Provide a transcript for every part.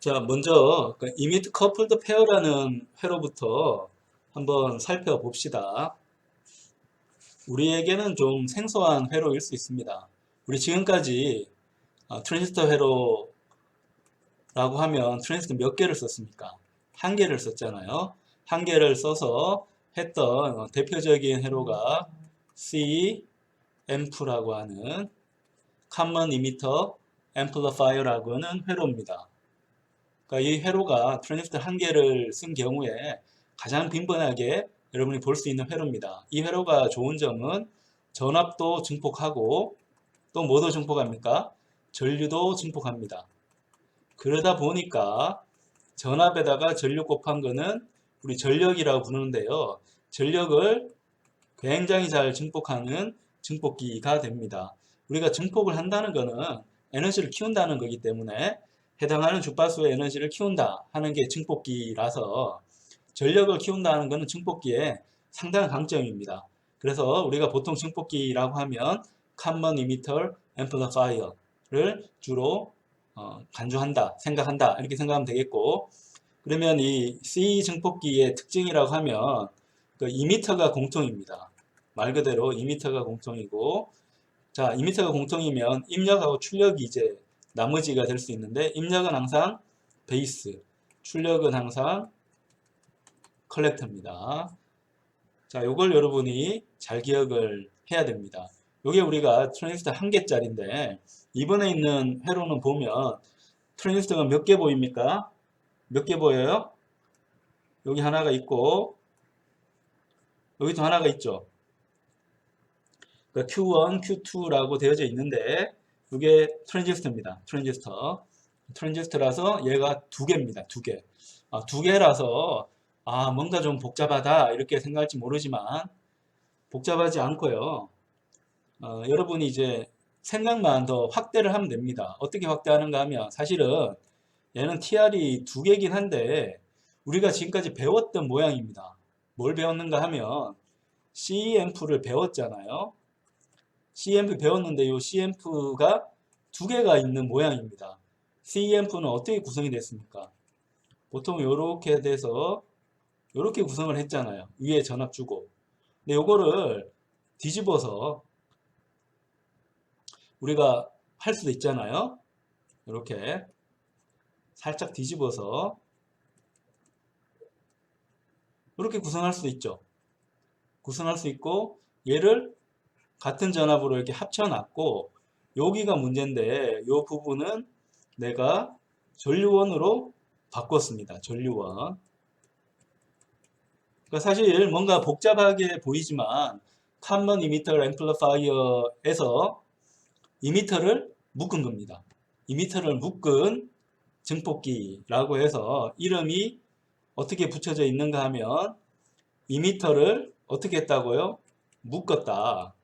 자, 먼저 이미트 커플드 페어라는 회로부터 한번 살펴봅시다. 우리에게는 좀 생소한 회로일 수 있습니다. 우리 지금까지 트랜지스터 회로라고 하면 트랜지스터 몇 개를 썼습니까? 한 개를 썼잖아요. 한 개를 써서 했던 대표적인 회로가 CMF라고 하는 Common Emitter Amplifier라고 하는 회로입니다. 그러니까 이 회로가 트랜지스터 한 개를 쓴 경우에 가장 빈번하게 여러분이 볼 수 있는 회로입니다. 이 회로가 좋은 점은 전압도 증폭하고 또 뭐도 증폭합니까? 전류도 증폭합니다. 그러다 보니까 전압에다가 전류 곱한 거는 우리 전력이라고 부르는데요. 전력을 굉장히 잘 증폭하는 증폭기가 됩니다. 우리가 증폭을 한다는 거는 에너지를 키운다는 거기 때문에 해당하는 주파수의 에너지를 키운다 하는 게 증폭기라서 전력을 키운다는 것은 증폭기의 상당한 강점입니다. 그래서 우리가 보통 증폭기라고 하면 Common Emitter Amplifier를 주로 간주한다, 생각한다 이렇게 생각하면 되겠고, 그러면 이 C 증폭기의 특징이라고 하면 그 이미터가 공통입니다. 말 그대로 이미터가 공통이고, 자, 이미터가 공통이면 입력하고 출력이 이제 나머지가 될 수 있는데, 입력은 항상 베이스, 출력은 항상 컬렉터입니다. 자, 요걸 여러분이 잘 기억을 해야 됩니다. 요게 우리가 트랜지스터 한 개짜리인데, 이번에 있는 회로는 보면 트랜지스터가 몇 개 보입니까? 몇 개 보여요? 여기 하나가 있고, 여기도 하나가 있죠. 그러니까 Q1, Q2라고 되어져 있는데, 이게 트랜지스터입니다. 트랜지스터라서 얘가 두 개입니다. 두 개. 두 개라서 뭔가 좀 복잡하다 이렇게 생각할지 모르지만 복잡하지 않고요. 여러분이 이제 생각만 더 확대를 하면 됩니다. 어떻게 확대하는가 하면 사실은 얘는 TR이 두 개긴 한데 우리가 지금까지 배웠던 모양입니다. 뭘 배웠는가 하면 CEMF를 배웠잖아요. CMF 배웠는데 이 CMF가 두 개가 있는 모양입니다. CMF는 어떻게 구성이 됐습니까? 보통 이렇게 돼서 이렇게 구성을 했잖아요. 위에 전압 주고. 근데 요거를 뒤집어서 우리가 할 수도 있잖아요. 이렇게 살짝 뒤집어서 이렇게 구성할 수도 있죠. 구성할 수 있고 얘를 같은 전압으로 이렇게 합쳐놨고 여기가 문제인데 이 부분은 내가 전류원으로 바꿨습니다. 전류원. 그러니까 사실 뭔가 복잡하게 보이지만 Common Emitter Amplifier에서 이미터를 묶은 겁니다. 이미터를 묶은 증폭기라고 해서 이름이 어떻게 붙여져 있는가 하면 이미터를 어떻게 했다고요? 묶었다.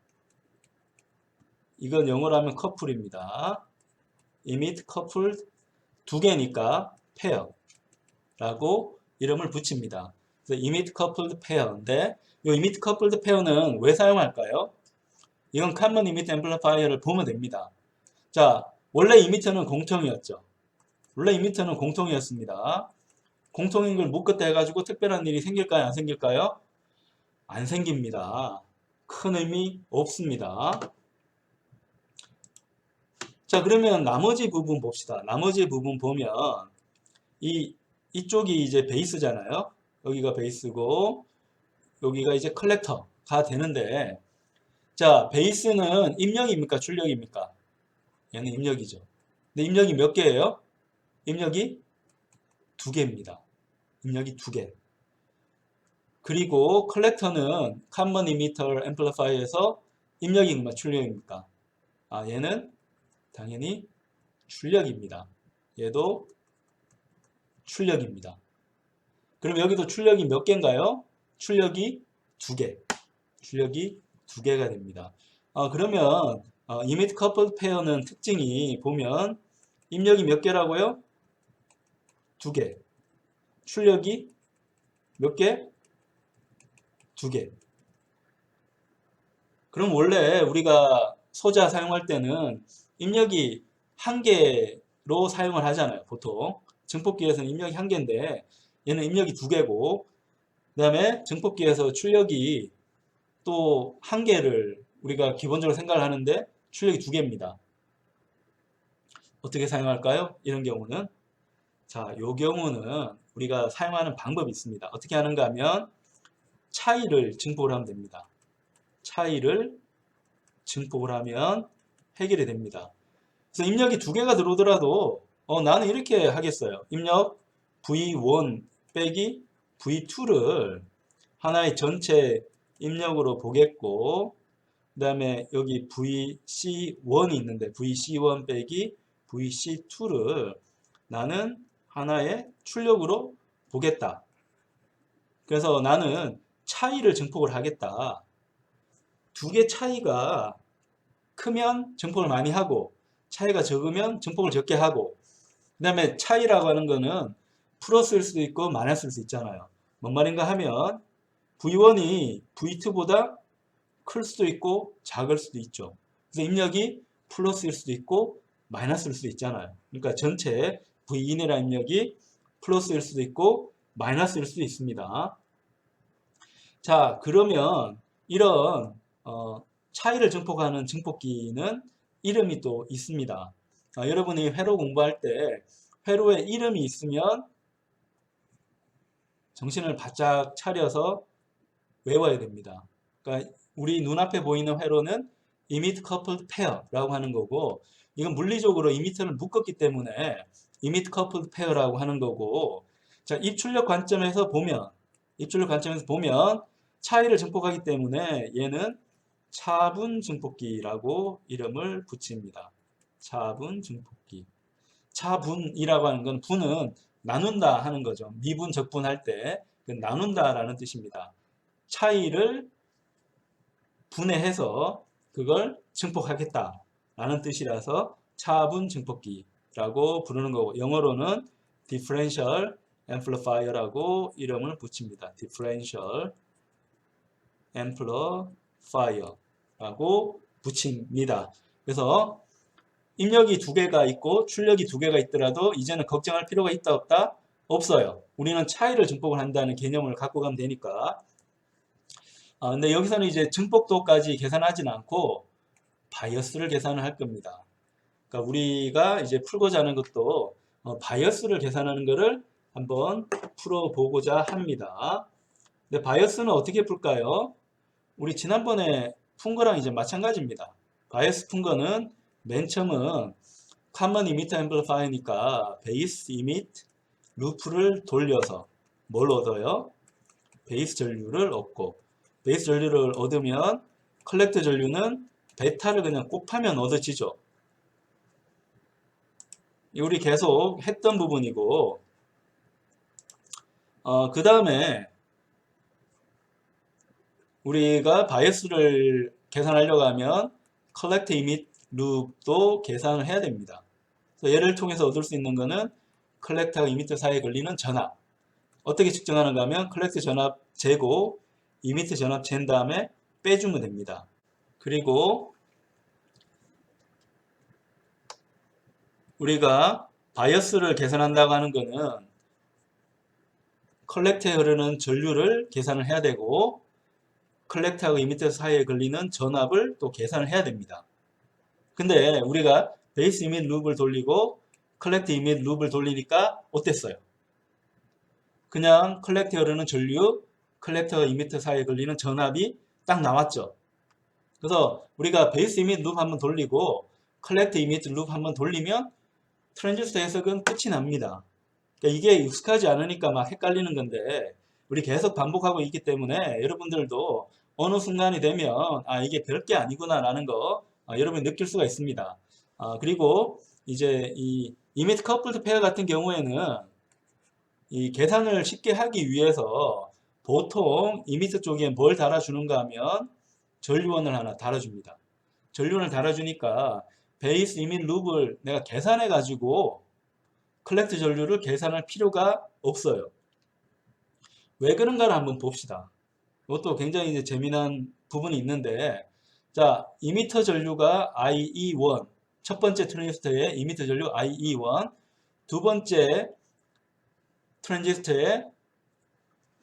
이건 영어로 하면 커플입니다. emit coupled 두 개니까 pair라고 이름을 붙입니다. 그래서 emit coupled pair인데 이 emit coupled pair는 왜 사용할까요? 이건 common emit amplifier를 보면 됩니다. 자, 원래 이미터는 공통이었죠. 원래 이미터는 공통이었습니다. 공통인 걸 묶었다 해가지고 특별한 일이 생길까요? 안 생길까요? 안 생깁니다. 큰 의미 없습니다. 자, 그러면 나머지 부분 봅시다. 나머지 부분 보면 이쪽이 이제 베이스잖아요. 여기가 베이스고 여기가 이제 컬렉터가 되는데, 자, 베이스는 입력입니까? 출력입니까? 얘는 입력이죠. 근데 입력이 몇 개예요? 입력이 두 개입니다. 입력이 두 개. 그리고 컬렉터는 Common Emitter Amplifier에서 입력입니까? 출력입니까? 얘는 당연히 출력입니다. 얘도 출력입니다. 그럼 여기도 출력이 몇 개인가요? 출력이 두 개. 출력이 두 개가 됩니다. 그러면 Emit Coupled Pair는 특징이 보면 입력이 몇 개라고요? 두 개. 출력이 몇 개? 두 개. 그럼 원래 우리가 소자 사용할 때는 입력이 한 개로 사용을 하잖아요. 보통 증폭기에서는 입력이 1개인데 얘는 입력이 2개고, 그 다음에 증폭기에서 출력이 또 1개를 우리가 기본적으로 생각을 하는데 출력이 2개입니다. 어떻게 사용할까요? 이런 경우는, 자, 요 경우는 우리가 사용하는 방법이 있습니다. 어떻게 하는가 하면 차이를 증폭을 하면 됩니다. 차이를 증폭을 하면 해결이 됩니다. 그래서 입력이 2개가 들어오더라도 나는 이렇게 하겠어요. 입력 V1 빼기 V2를 하나의 전체 입력으로 보겠고, 그 다음에 여기 VC1이 있는데 VC1 빼기 VC2를 나는 하나의 출력으로 보겠다. 그래서 나는 차이를 증폭을 하겠다. 2개 차이가 크면 증폭을 많이 하고, 차이가 적으면 증폭을 적게 하고, 그 다음에 차이라고 하는 거는 플러스일 수도 있고 마이너스일 수 있잖아요. 뭔 말인가 하면 V1이 V2보다 클 수도 있고 작을 수도 있죠. 그래서 입력이 플러스일 수도 있고 마이너스일 수도 있잖아요. 그러니까 전체 V2이라는 입력이 플러스일 수도 있고 마이너스일 수도 있습니다. 자, 그러면 이런 차이를 증폭하는 증폭기는 이름이 또 있습니다. 여러분이 회로 공부할 때 회로에 이름이 있으면 정신을 바짝 차려서 외워야 됩니다. 그러니까 우리 눈앞에 보이는 회로는 emit coupled pair라고 하는 거고, 이건 물리적으로 emitter를 묶었기 때문에 emit coupled pair라고 하는 거고, 자, 입출력 관점에서 보면 차이를 증폭하기 때문에 얘는 차분 증폭기라고 이름을 붙입니다. 차분 증폭기. 차분이라고 하는 건 분은 나눈다 하는 거죠. 미분, 적분할 때 나눈다라는 뜻입니다. 차이를 분해해서 그걸 증폭하겠다라는 뜻이라서 차분 증폭기라고 부르는 거고, 영어로는 differential amplifier라고 이름을 붙입니다. differential amplifier라고 붙입니다. 그래서 입력이 2개가 있고 출력이 2개가 있더라도 이제는 걱정할 필요가 있다 없다? 없어요. 우리는 차이를 증폭을 한다는 개념을 갖고 가면 되니까. 근데 여기서는 이제 증폭도까지 계산하진 않고 바이어스를 계산을 할 겁니다. 그러니까 우리가 이제 풀고자 하는 것도 바이어스를 계산하는 것을 한번 풀어보고자 합니다. 근데 바이어스는 어떻게 풀까요? 우리 지난번에 푼 거랑 이제 마찬가지입니다. 바이어스 푼 거는 맨 처음은 common emitter amplifier니까 베이스 이밋 루프를 돌려서 뭘 얻어요? 베이스 전류를 얻고, 베이스 전류를 얻으면 컬렉터 전류는 베타를 그냥 곱하면 얻어지죠. 우리 계속 했던 부분이고, 그 다음에 우리가 바이어스를 계산하려고 하면 컬렉터 이밋 룹도 계산을 해야 됩니다. 그래서 얘를 통해서 얻을 수 있는 거는 컬렉터와 이미터 사이에 걸리는 전압. 어떻게 측정하는가 하면 컬렉터 전압 재고 이미터 전압 잰 다음에 빼주면 됩니다. 그리고 우리가 바이어스를 계산한다고 하는 거는 컬렉터에 흐르는 전류를 계산을 해야 되고, 컬렉터하고 이미터 사이에 걸리는 전압을 또 계산을 해야 됩니다. 근데 우리가 베이스 이밋 룹을 돌리고 컬렉터 이밋 룹을 돌리니까 어땠어요? 그냥 컬렉터에 흐르는 전류, 컬렉터와 이미터 사이에 걸리는 전압이 딱 나왔죠. 그래서 우리가 베이스 이밋 룹 한번 돌리고 컬렉터 이밋 룹 한번 돌리면 트랜지스터 해석은 끝이 납니다. 그러니까 이게 익숙하지 않으니까 막 헷갈리는 건데, 우리 계속 반복하고 있기 때문에 여러분들도 어느 순간이 되면 이게 별게 아니구나 라는 거 여러분이 느낄 수가 있습니다. 그리고 이제 이 이미트 커플드 페어 같은 경우에는 이 계산을 쉽게 하기 위해서 보통 이미트 쪽에 뭘 달아주는가 하면 전류원을 하나 달아줍니다. 전류원을 달아주니까 베이스 이밋 룹을 내가 계산해 가지고 컬렉트 전류를 계산할 필요가 없어요. 왜 그런가를 한번 봅시다. 이것도 굉장히 이제 재미난 부분이 있는데, 자, 이미터 전류가 IE1, 첫 번째 트랜지스터의 이미터 전류 IE1, 두 번째 트랜지스터의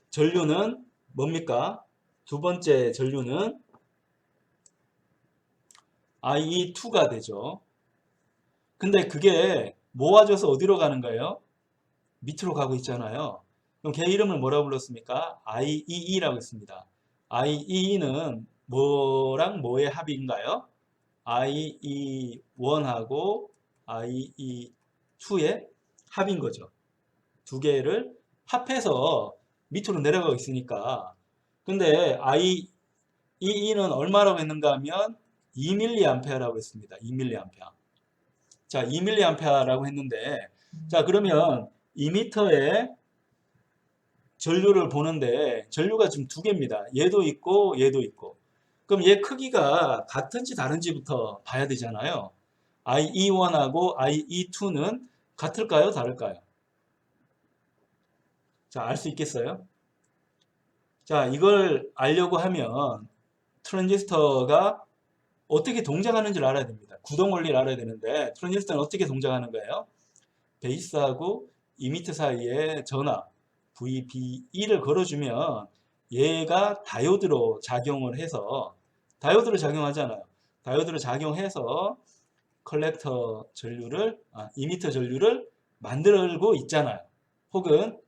전류는 뭡니까? 두 번째 전류는 IE2가 되죠. 근데 그게 모아져서 어디로 가는가요? 밑으로 가고 있잖아요. 그럼 걔 이름을 뭐라고 불렀습니까? IEE라고 했습니다. IEE는 뭐랑 뭐의 합인가요? IE1하고 IE2의 합인 거죠. 두 개를 합해서 밑으로 내려가고 있으니까. 근데 IEE는 얼마라고 했는가 하면 2mA라고 했습니다. 2mA. 자, 2mA라고 했는데, 자, 그러면 2m의 전류를 보는데, 전류가 지금 두 개입니다. 얘도 있고, 얘도 있고. 그럼 얘 크기가 같은지 다른지부터 봐야 되잖아요. IE1하고 IE2는 같을까요? 다를까요? 자, 알 수 있겠어요? 자, 이걸 알려고 하면 트랜지스터가 어떻게 동작하는지를 알아야 됩니다. 구동 원리를 알아야 되는데 트랜지스터는 어떻게 동작하는 거예요? 베이스하고 이미터 사이에 전압 VBE를 걸어주면 얘가 다이오드로 작용을 해서 다이오드로 작용하잖아요. 다이오드로 작용해서 컬렉터 전류를 이미터 전류를 만들고 있잖아요. 혹은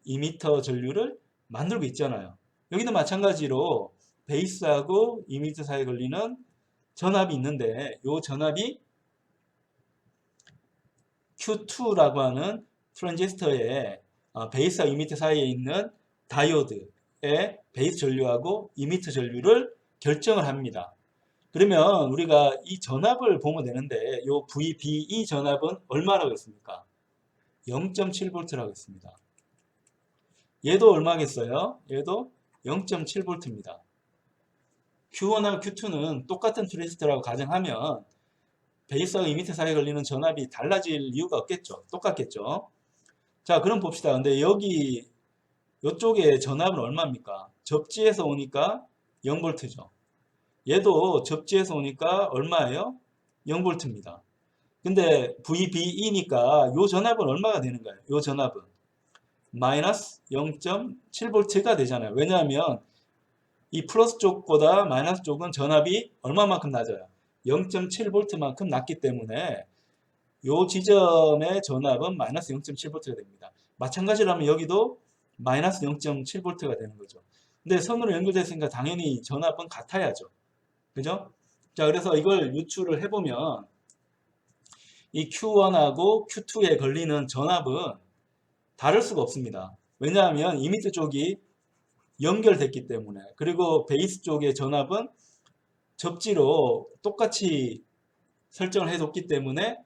이미터 전류를 만들고 있잖아요. 여기도 마찬가지로 베이스하고 이미터 사이에 걸리는 전압이 있는데 이 전압이 Q2라고 하는 트랜지스터의 베이스와 이미터 사이에 있는 다이오드의 베이스 전류하고 이미터 전류를 결정을 합니다. 그러면 우리가 이 전압을 보면 되는데 이 VBE 전압은 얼마라고 했습니까? 0.7V라고 했습니다. 얘도 얼마겠어요? 얘도 0.7V입니다. Q1하고 Q2는 똑같은 트랜지스터라고 가정하면 베이스와 이미터 사이에 걸리는 전압이 달라질 이유가 없겠죠. 똑같겠죠. 자, 그럼 봅시다. 근데 여기 이쪽에 전압은 얼마입니까? 접지에서 오니까 0V죠. 얘도 접지에서 오니까 얼마예요? 0V입니다. 근데 VBE니까 이 전압은 얼마가 되는 거예요? 이 전압은 마이너스 0.7V가 되잖아요. 왜냐하면 이 플러스 쪽보다 마이너스 쪽은 전압이 얼마만큼 낮아요? 0.7V만큼 낮기 때문에 이 지점의 전압은 마이너스 0.7V가 됩니다. 마찬가지로 여기도 마이너스 0.7V가 되는 거죠. 근데 선으로 연결됐으니까 당연히 전압은 같아야죠. 그죠? 자, 그래서 이걸 유출을 해보면 이 Q1하고 Q2에 걸리는 전압은 다를 수가 없습니다. 왜냐하면 이미터 쪽이 연결됐기 때문에. 그리고 베이스 쪽의 전압은 접지로 똑같이 설정을 해뒀기 때문에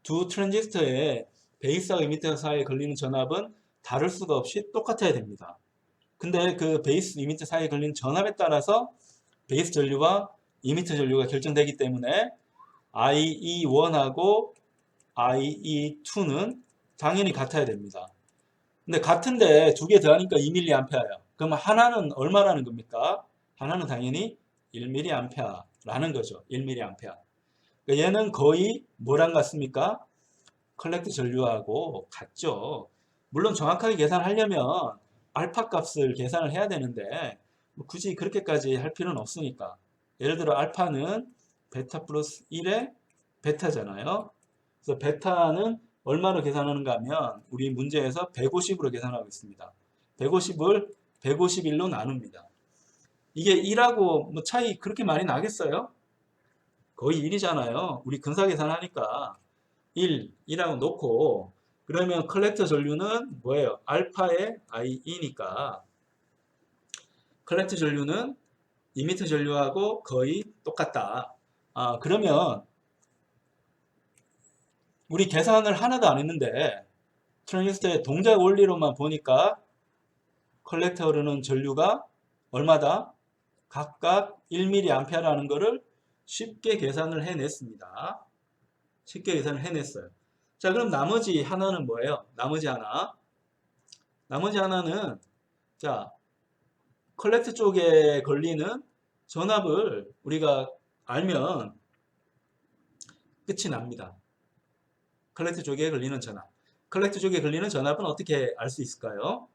두 트랜지스터의 베이스와 이미터 사이에 걸리는 전압은 다를 수가 없이 똑같아야 됩니다. 근데 그 베이스 이미터 사이에 걸리는 전압에 따라서 베이스 전류와 이미터 전류가 결정되기 때문에 IE1하고 IE2는 당연히 같아야 됩니다. 근데 같은데 두 개 더하니까 2mA예요. 그럼 하나는 얼마라는 겁니까? 하나는 당연히 1mA라는 거죠. 1mA. 그러니까 얘는 거의 뭐랑 같습니까? 컬렉트 전류하고 같죠. 물론 정확하게 계산하려면 알파 값을 계산을 해야 되는데 굳이 그렇게까지 할 필요는 없으니까. 예를 들어 알파는 베타 플러스 1의 베타잖아요. 그래서 베타는 얼마로 계산하는가 하면 우리 문제에서 150으로 계산하고 있습니다. 150을 151로 나눕니다. 이게 1하고 뭐 차이 그렇게 많이 나겠어요? 거의 1이잖아요. 우리 근사 계산하니까 1하고 놓고 그러면 컬렉터 전류는 뭐예요? 알파의 IE니까 컬렉터 전류는 이미터 전류하고 거의 똑같다. 그러면 우리 계산을 하나도 안 했는데 트랜지스터의 동작 원리로만 보니까 컬렉터에 흐르는 전류가 얼마다? 각각 1mA라는 것을 쉽게 계산을 해냈습니다. 쉽게 계산을 해냈어요. 자, 그럼 나머지 하나는 뭐예요? 나머지 하나는 자, 컬렉터 쪽에 걸리는 전압을 우리가 알면 끝이 납니다. 컬렉터 쪽에 걸리는 전압. 컬렉터 쪽에 걸리는 전압은 어떻게 알 수 있을까요?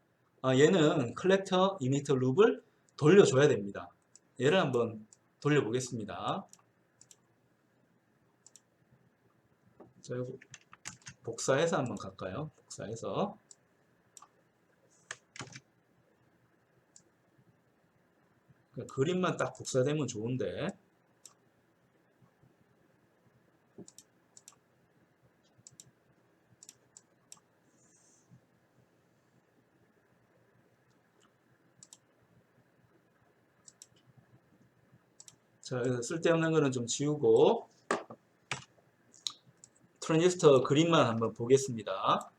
얘는 컬렉터 이미터 룹을 돌려줘야 됩니다. 얘를 한번 돌려보겠습니다. 자, 복사해서 한번 갈까요? 복사해서. 그림만 딱 복사되면 좋은데. 자, 그래서 쓸데없는 거는 좀 지우고 트랜지스터 그림만 한번 보겠습니다.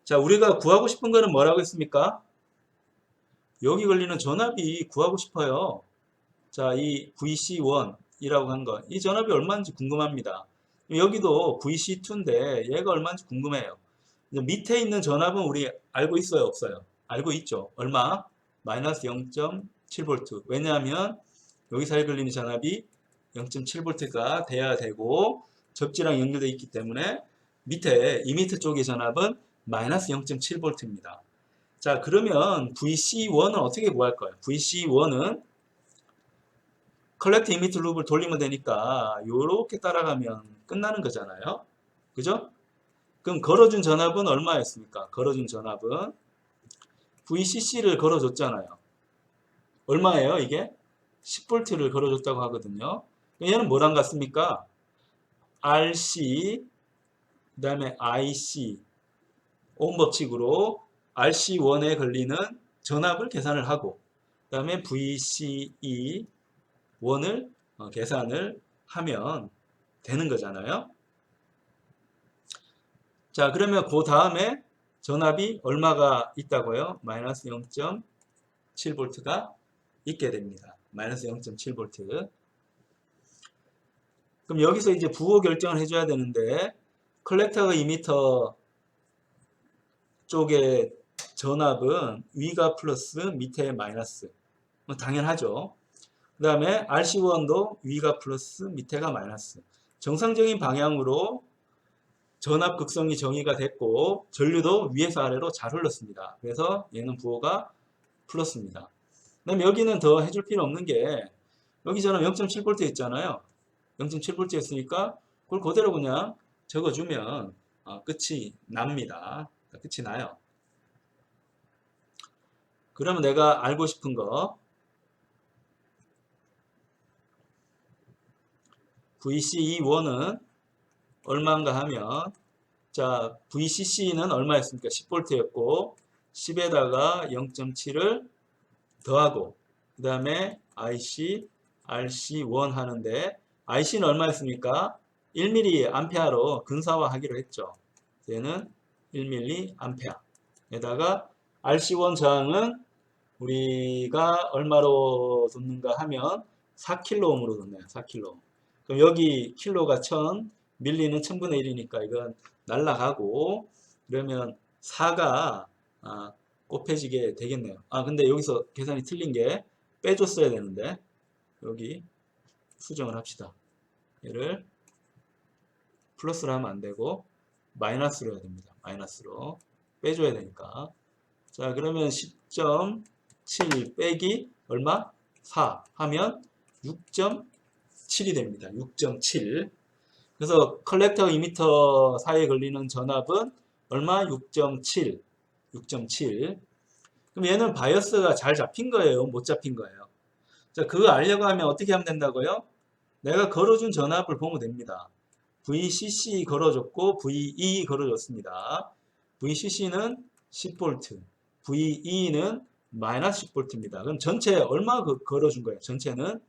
자, 우리가 구하고 싶은 거는 뭐라고 했습니까? 여기 걸리는 전압이 구하고 싶어요. 자, 이 VC1이라고 한 거, 이 전압이 얼마인지 궁금합니다. 여기도 VC2인데 얘가 얼마인지 궁금해요. 밑에 있는 전압은 우리 알고 있어요, 없어요? 알고 있죠. 얼마? 마이너스 0.7V. 왜냐하면 여기 사이에 걸리는 전압이 0.7V가 돼야 되고 접지랑 연결되어 있기 때문에 밑에 이미터 쪽의 전압은 마이너스 0.7V입니다. 자, 그러면 VC1은 어떻게 구할 거예요? VC1은 컬렉트 이미터 룹을 돌리면 되니까 요렇게 따라가면 끝나는 거잖아요. 그죠? 그럼 걸어준 전압은 얼마였습니까? 걸어준 전압은 VCC를 걸어줬잖아요. 얼마예요, 이게? 10V를 걸어줬다고 하거든요. 얘는 뭐랑 같습니까? RC, 그 다음에 IC, 오hm 법칙으로 RC1에 걸리는 전압을 계산을 하고, 그 다음에 VCE1을 계산을 하면 되는 거잖아요. 자, 그러면 그 다음에 전압이 얼마가 있다고요? 마이너스 0.7V가 있게 됩니다. 마이너스 0.7V. 그럼 여기서 이제 부호 결정을 해줘야 되는데 컬렉터가 이미터 쪽에 전압은 위가 플러스 밑에 마이너스. 당연하죠. 그 다음에 RC1도 위가 플러스 밑에가 마이너스. 정상적인 방향으로 전압 극성이 정의가 됐고 전류도 위에서 아래로 잘 흘렀습니다. 그래서 얘는 부호가 플러스입니다. 그다음에 여기는 더 해줄 필요 없는 게 여기 저는 0.7V 있잖아요. 0.7V였으니까 그걸 그대로 그냥 적어주면 끝이 납니다. 끝이 나요. 그러면 내가 알고 싶은 거 VCE1은 얼마인가 하면 자 VCC는 얼마였습니까? 10V였고 10에다가 0.7을 더하고 그 다음에 IC, RC1 하는데 IC는 얼마였습니까? 1mA로 근사화하기로 했죠. 얘는 1mA에다가 RC1 저항은 우리가 얼마로 뒀는가 하면 4kΩ으로 뒀네요. 4kΩ. 그럼 여기 킬로가 1000, 밀리는 1000분의 1이니까 이건 날라가고 그러면 4가 곱해지게 되겠네요. 근데 여기서 계산이 틀린 게 빼줬어야 되는데 여기 수정을 합시다. 얘를 플러스로 하면 안 되고 마이너스로 해야 됩니다. 마이너스로 빼줘야 되니까. 자, 그러면 10.7 빼기 얼마? 4 하면 6.7이 됩니다. 6.7. 그래서 컬렉터 이미터 사이에 걸리는 전압은 얼마? 6.7. 6.7. 그럼 얘는 바이어스가 잘 잡힌 거예요? 못 잡힌 거예요? 자, 그거 알려고 하면 어떻게 하면 된다고요? 내가 걸어준 전압을 보면 됩니다. VCC 걸어줬고 VE 걸어줬습니다. VCC는 10V, VE는 마이너스 10V입니다. 그럼 전체 얼마 걸어준 거예요? 전체는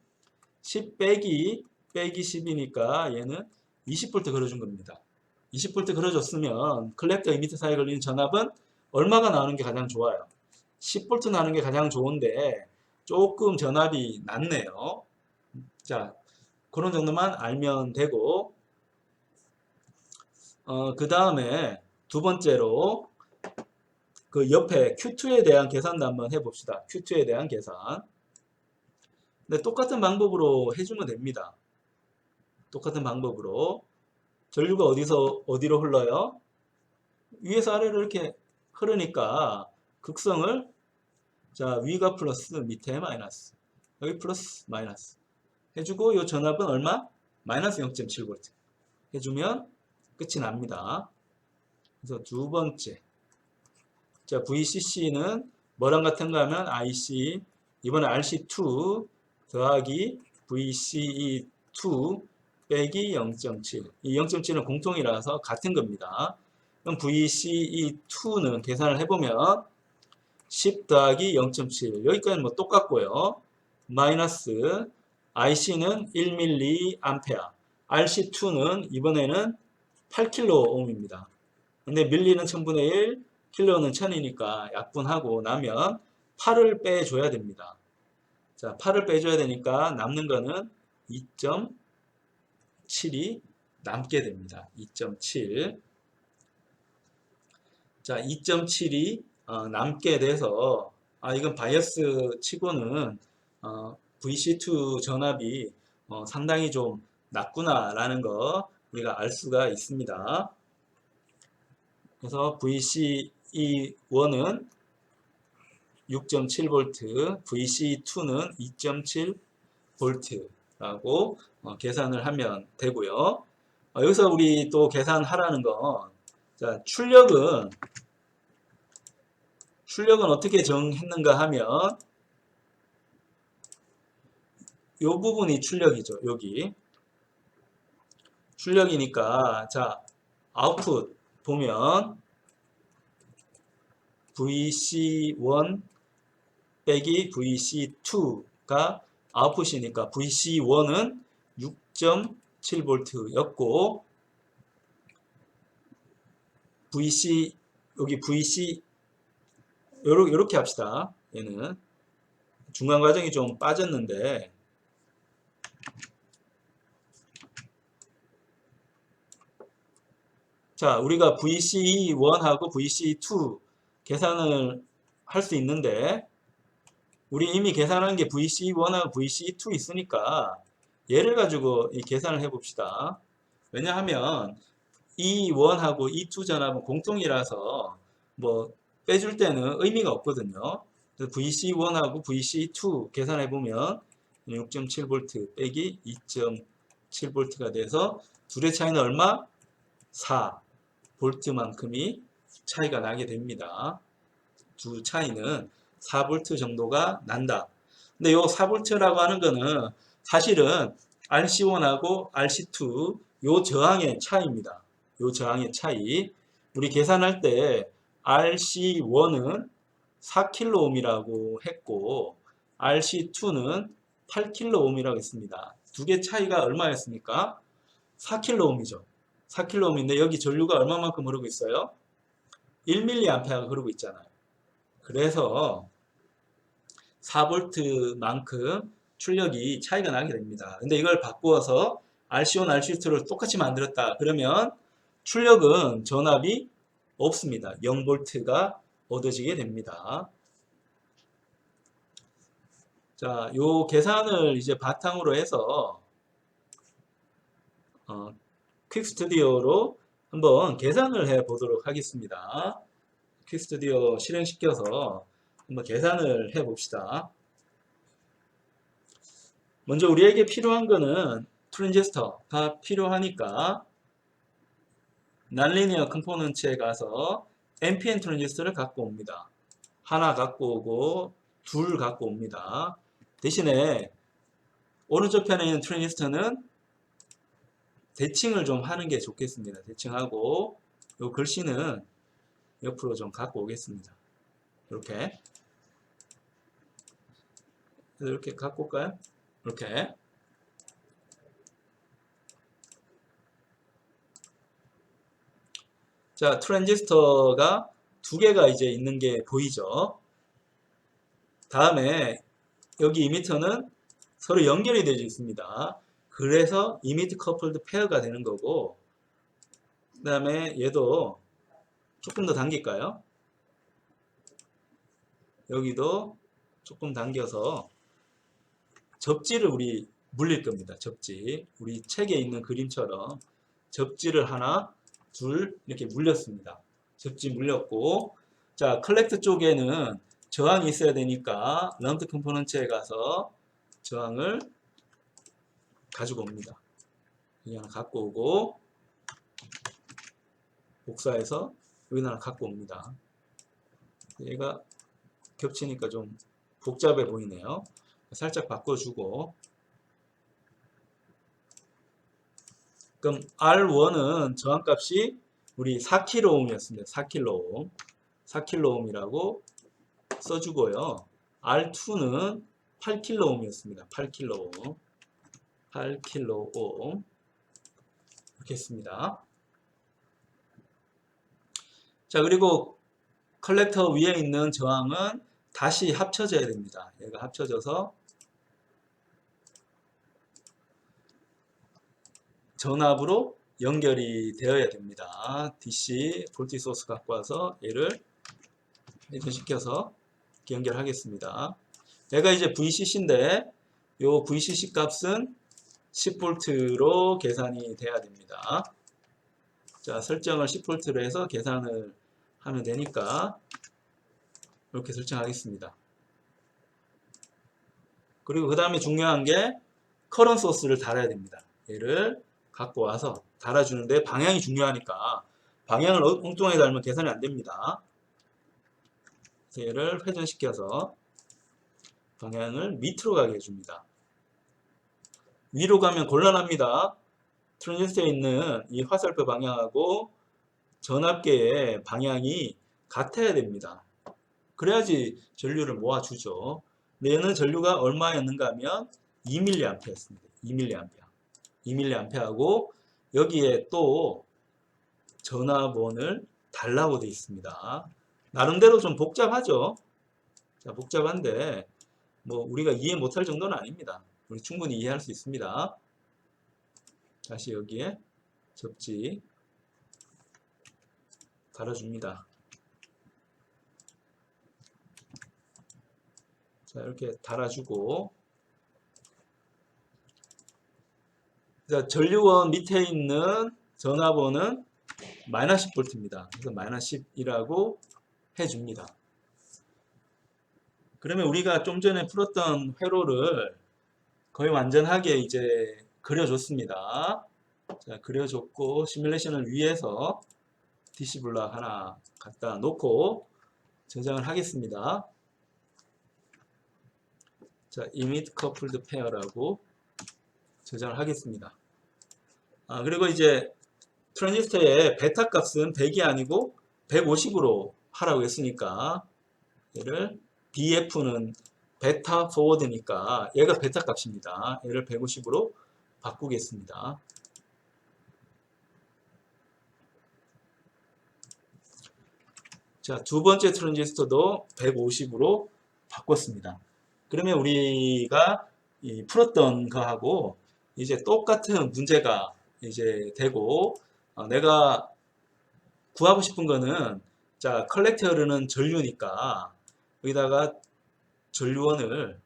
10 빼기 10이니까 얘는 20V 걸어준 겁니다. 20V 걸어줬으면 컬렉터 이미터 사이에 걸리는 전압은 얼마가 나오는 게 가장 좋아요? 10V 나는 게 가장 좋은데 조금 전압이 낮네요. 자, 그런 정도만 알면 되고 그 다음에 두 번째로 그 옆에 Q2에 대한 계산도 한번 해봅시다. Q2에 대한 계산. 근데 똑같은 방법으로 해주면 됩니다. 똑같은 방법으로 전류가 어디서 어디로 흘러요? 위에서 아래로 이렇게 흐르니까 극성을 자 위가 플러스 밑에 마이너스 여기 플러스 마이너스 해주고 이 전압은 얼마? 마이너스 0.7V 해주면 끝이 납니다. 그래서 두 번째 자 VCC는 뭐랑 같은가 하면 IC 이번에 RC2 더하기 VCE2 빼기 0.7 이 0.7은 공통이라서 같은 겁니다. 그럼 VCE2는 계산을 해보면 10 더하기 0.7 여기까지는 뭐 똑같고요. 마이너스 IC는 1mA RC2는 이번에는 8kΩ입니다. 근데 밀리는 1000분의 1 킬로는 1000이니까 약분하고 나면 8을 빼줘야 됩니다. 자, 8을 빼줘야 되니까 남는 거는 2.7이 남게 됩니다. 2.7 자, 2.7이 남게 돼서 이건 바이어스 치고는 VC2 전압이 상당히 좀 낮구나 라는 거 우리가 알 수가 있습니다. 그래서 VCE1은 6.7V, VC2는 2.7V라고 계산을 하면 되고요. 여기서 우리 또 계산하라는 건 자, 출력은 어떻게 정했는가 하면 이 부분이 출력이죠. 여기 출력이니까 자 아웃풋 보면 VC1 빼기 VC2가 아웃풋이니까 VC1은 6.7V였고 여기 VC 요렇게 합시다. 얘는 중간 과정이 좀 빠졌는데 자 우리가 VC1하고 VC2 계산을 할 수 있는데 우리 이미 계산한 게 VC1하고 VC2 있으니까 얘를 가지고 이 계산을 해 봅시다. 왜냐하면 E1하고 E2 전압은 공통이라서 뭐 빼줄 때는 의미가 없거든요. 그래서 VC1하고 VC2 계산해 보면 6.7V 빼기 2.7V가 돼서 둘의 차이는 얼마? 4V만큼이 차이가 나게 됩니다. 두 차이는 4V 정도가 난다. 근데 요 4V라고 하는 거는 사실은 RC1하고 RC2 요 저항의 차이입니다. 요 저항의 차이. 우리 계산할 때 RC1은 4kΩ이라고 했고 RC2는 8kΩ이라고 했습니다. 두 개 차이가 얼마였습니까? 4kΩ이죠. 4kΩ인데 여기 전류가 얼마만큼 흐르고 있어요? 1mA가 흐르고 있잖아요. 그래서 4V만큼 출력이 차이가 나게 됩니다. 근데 이걸 바꾸어서 RC1, RC2를 똑같이 만들었다. 그러면 출력은 전압이 없습니다. 0V가 얻어지게 됩니다. 자, 요 계산을 이제 바탕으로 해서 퀵스튜디오로 한번 계산을 해 보도록 하겠습니다. 퀵스튜디오 실행시켜서 한번 계산을 해 봅시다. 먼저 우리에게 필요한 거는 트랜지스터가 필요하니까 난리니어 컴포넌트에 가서 NPN 트랜지스터를 갖고 옵니다. 하나 갖고 오고 둘 갖고 옵니다. 대신에 오른쪽 편에 있는 트랜지스터는 대칭을 좀 하는 게 좋겠습니다. 대칭하고 요 글씨는 옆으로 좀 갖고 오겠습니다. 이렇게 갖고 올까요? 이렇게. 자, 트랜지스터가 두 개가 이제 있는 게 보이죠? 다음에 여기 이미터는 서로 연결이 되어 있습니다. 그래서 이미트 커플드 페어가 되는 거고, 그 다음에 얘도 조금 더 당길까요? 여기도 조금 당겨서 접지를 우리 물릴 겁니다. 접지. 우리 책에 있는 그림처럼 접지를 하나, 둘 이렇게 물렸습니다. 접지 물렸고, 자, 컬렉트 쪽에는 저항이 있어야 되니까 럼드 컴포넌트에 가서 저항을 가지고 옵니다. 여기 하나 갖고 오고, 복사해서 여기 하나 갖고 옵니다. 얘가 겹치니까 좀 복잡해 보이네요. 살짝 바꿔주고, 그럼 R1은 저항값이 우리 4kΩ이었습니다. 4kΩ. 4kΩ이라고 써주고요. R2는 8kΩ이었습니다. 8kΩ. 8kΩ. 이렇게 했습니다. 자, 그리고 컬렉터 위에 있는 저항은 다시 합쳐져야 됩니다. 얘가 합쳐져서 전압으로 연결이 되어야 됩니다. DC 볼티 소스 갖고 와서 얘를 회전시켜서 연결하겠습니다. 얘가 이제 VCC인데 요 VCC 값은 10V로 계산이 돼야 됩니다. 자, 설정을 10V로 해서 계산을 하면 되니까 이렇게 설정하겠습니다. 그리고 그 다음에 중요한 게 커런 소스를 달아야 됩니다. 얘를 갖고 와서 달아주는데 방향이 중요하니까 방향을 엉뚱하게 달면 계산이 안 됩니다. 그래서 얘를 회전시켜서 방향을 밑으로 가게 해줍니다. 위로 가면 곤란합니다. 트랜지스터에 있는 이 화살표 방향하고 전압계의 방향이 같아야 됩니다. 그래야지 전류를 모아주죠. 근데 얘는 전류가 얼마였는가 하면 2mA였습니다. 2mA. 2mA하고 여기에 또 전압원을 달라고 되어 있습니다. 나름대로 좀 복잡하죠. 자, 복잡한데 뭐 우리가 이해 못할 정도는 아닙니다. 우리 충분히 이해할 수 있습니다. 다시 여기에 접지 달아줍니다. 자, 이렇게 달아주고, 자, 전류원 밑에 있는 전압원은 마이너스 10V입니다. 그래서 마이너스 10이라고 해줍니다. 그러면 우리가 좀 전에 풀었던 회로를 거의 완전하게 이제 그려줬습니다. 자, 그려줬고, 시뮬레이션을 위해서 DC 블록 하나 갖다 놓고 저장을 하겠습니다. 자, emit coupled pair라고 저장을 하겠습니다. 그리고 이제 트랜지스터의 베타 값은 100이 아니고 150으로 하라고 했으니까 얘를 BF는 베타 포워드니까 얘가 베타 값입니다. 얘를 150으로 바꾸겠습니다. 자, 두 번째 트랜지스터도 150으로 바꿨습니다. 그러면 우리가 풀었던 거하고 이제 똑같은 문제가 이제 되고, 내가 구하고 싶은 거는, 자, 컬렉터는 전류니까 여기다가 전류원을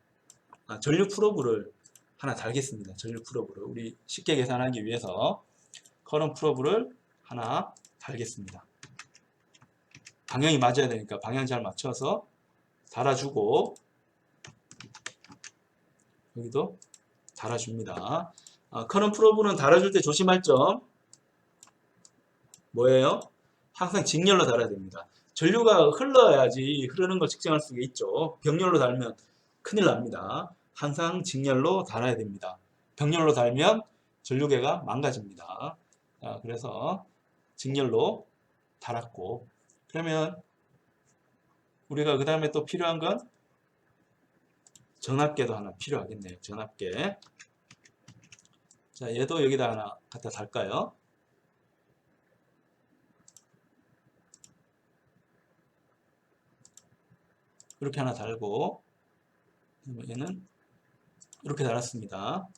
전류 프로브를 하나 달겠습니다. 전류 프로브를 우리 쉽게 계산하기 위해서 커런 프로브를 하나 달겠습니다. 방향이 맞아야 되니까 방향 잘 맞춰서 달아주고, 여기도 달아줍니다. 커런 프로브는 달아줄 때 조심할 점 뭐예요? 항상 직렬로 달아야 됩니다. 전류가 흘러야지 흐르는 걸 측정할 수가 있죠. 병렬로 달면 큰일 납니다. 항상 직렬로 달아야 됩니다. 병렬로 달면 전류계가 망가집니다. 그래서 직렬로 달았고, 그러면 우리가 그 다음에 또 필요한 건 전압계도 하나 필요하겠네요. 전압계. 자, 얘도 여기다 하나 갖다 달까요? 이렇게 하나 달고, 얘는 이렇게 달았습니다.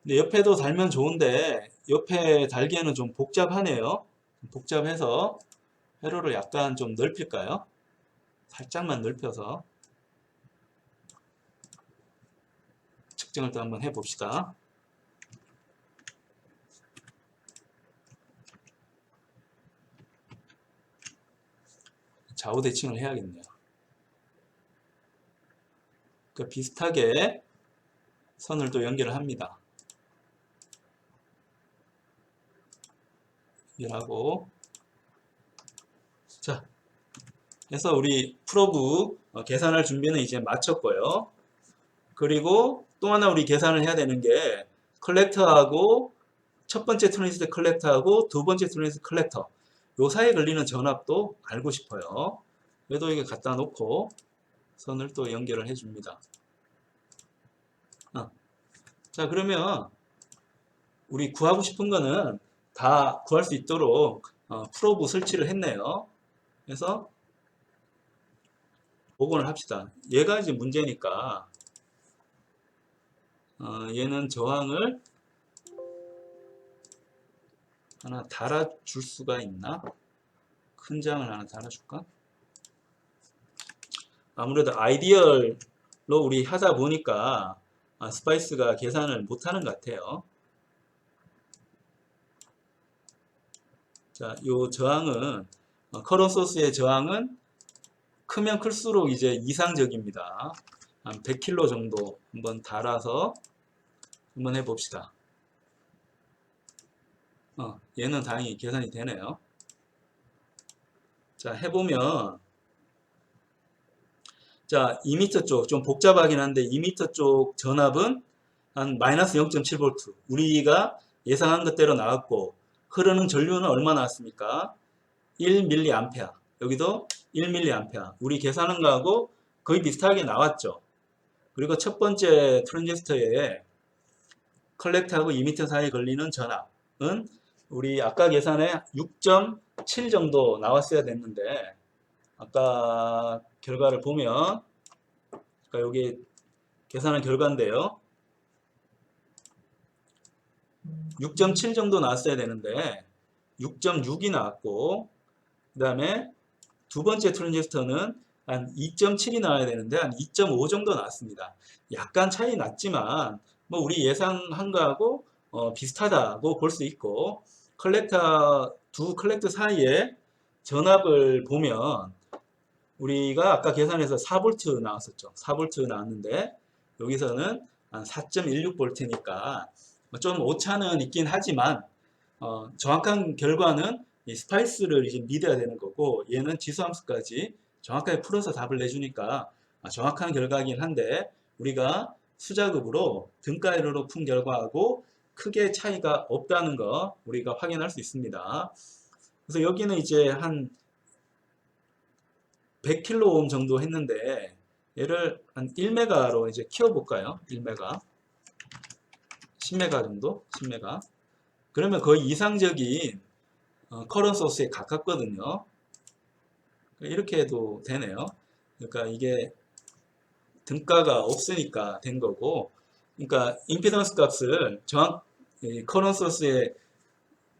근데 옆에도 달면 좋은데 옆에 달기에는 좀 복잡하네요. 복잡해서 회로를 약간 좀 넓힐까요? 살짝만 넓혀서 측정을 또 한번 해봅시다. 좌우 대칭을 해야겠네요. 그러니까 비슷하게 선을 또 연결을 합니다. 연결하고, 자, 해서 우리 프로브 계산할 준비는 이제 마쳤고요. 그리고 또 하나 우리 계산을 해야 되는 게 컬렉터하고 첫 번째 트랜지스터 컬렉터하고 두 번째 트랜지스터 컬렉터 요 사이에 걸리는 전압도 알고 싶어요. 그래도 이게 갖다 놓고 선을 또 연결을 해줍니다. 자, 그러면 우리 구하고 싶은 거는 다 구할 수 있도록 프로브 설치를 했네요. 그래서 복원을 합시다. 얘가 이제 문제니까 얘는 저항을 하나 달아줄 수가 있나? 큰 장을 하나 달아줄까? 아무래도 아이디얼로 우리 하다 보니까 스파이스가 계산을 못하는 것 같아요. 자, 요 저항은 커런 소스의 저항은 크면 클수록 이제 이상적입니다. 한 100kg 정도 한번 달아서 한번 해봅시다. 얘는 다행히 계산이 되네요. 자, 해보면 자, 2m 쪽 좀 복잡하긴 한데 2m 쪽 전압은 한 마이너스 0.7V 우리가 예상한 것대로 나왔고 흐르는 전류는 얼마 나왔습니까? 1mA 여기도 1mA 우리 계산한 거하고 거의 비슷하게 나왔죠. 그리고 첫 번째 트랜지스터에 컬렉터하고 2m 사이에 걸리는 전압은 우리 아까 계산에 6.7 정도 나왔어야 됐는데 아까 결과를 보면 그러니까 여기 계산한 결과인데요. 6.7 정도 나왔어야 되는데 6.6이 나왔고 그 다음에 두 번째 트랜지스터는 한 2.7이 나와야 되는데 한 2.5 정도 나왔습니다. 약간 차이 났지만 뭐 우리 예상한 거하고 비슷하다고 볼 수 있고 두 컬렉터 사이에 전압을 보면 우리가 아까 계산해서 4V 나왔었죠. 4V 나왔는데 여기서는 한 4.16V니까 좀 오차는 있긴 하지만 정확한 결과는 이 스파이스를 이제 믿어야 되는 거고 얘는 지수함수까지 정확하게 풀어서 답을 내주니까 정확한 결과이긴 한데 우리가 수작업으로 등가이로로 푼 결과하고 크게 차이가 없다는 거 우리가 확인할 수 있습니다. 그래서 여기는 이제 한 100kΩ 정도 했는데 얘를 한 1메가로 이제 키워볼까요? 1메가 10메가 정도? 10메가 그러면 거의 이상적인 커런 소스에 가깝거든요. 이렇게 해도 되네요. 그러니까 이게 등가가 없으니까 된 거고 그러니까 임피던스 값을 커런 소스의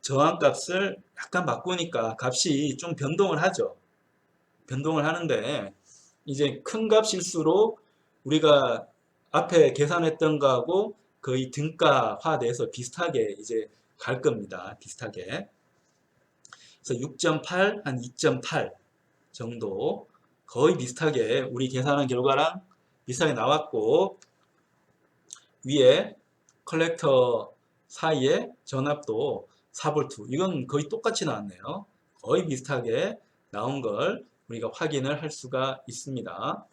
저항 값을 약간 바꾸니까 값이 좀 변동을 하죠. 변동을 하는데 이제 큰 값일수록 우리가 앞에 계산했던 거하고 거의 등가화돼서 비슷하게 이제 갈 겁니다. 비슷하게. 그래서 6.8, 한 2.8 정도 거의 비슷하게 우리 계산한 결과랑 비슷하게 나왔고 위에 컬렉터 사이에 전압도 4V 이건 거의 똑같이 나왔네요. 거의 비슷하게 나온 걸 우리가 확인을 할 수가 있습니다.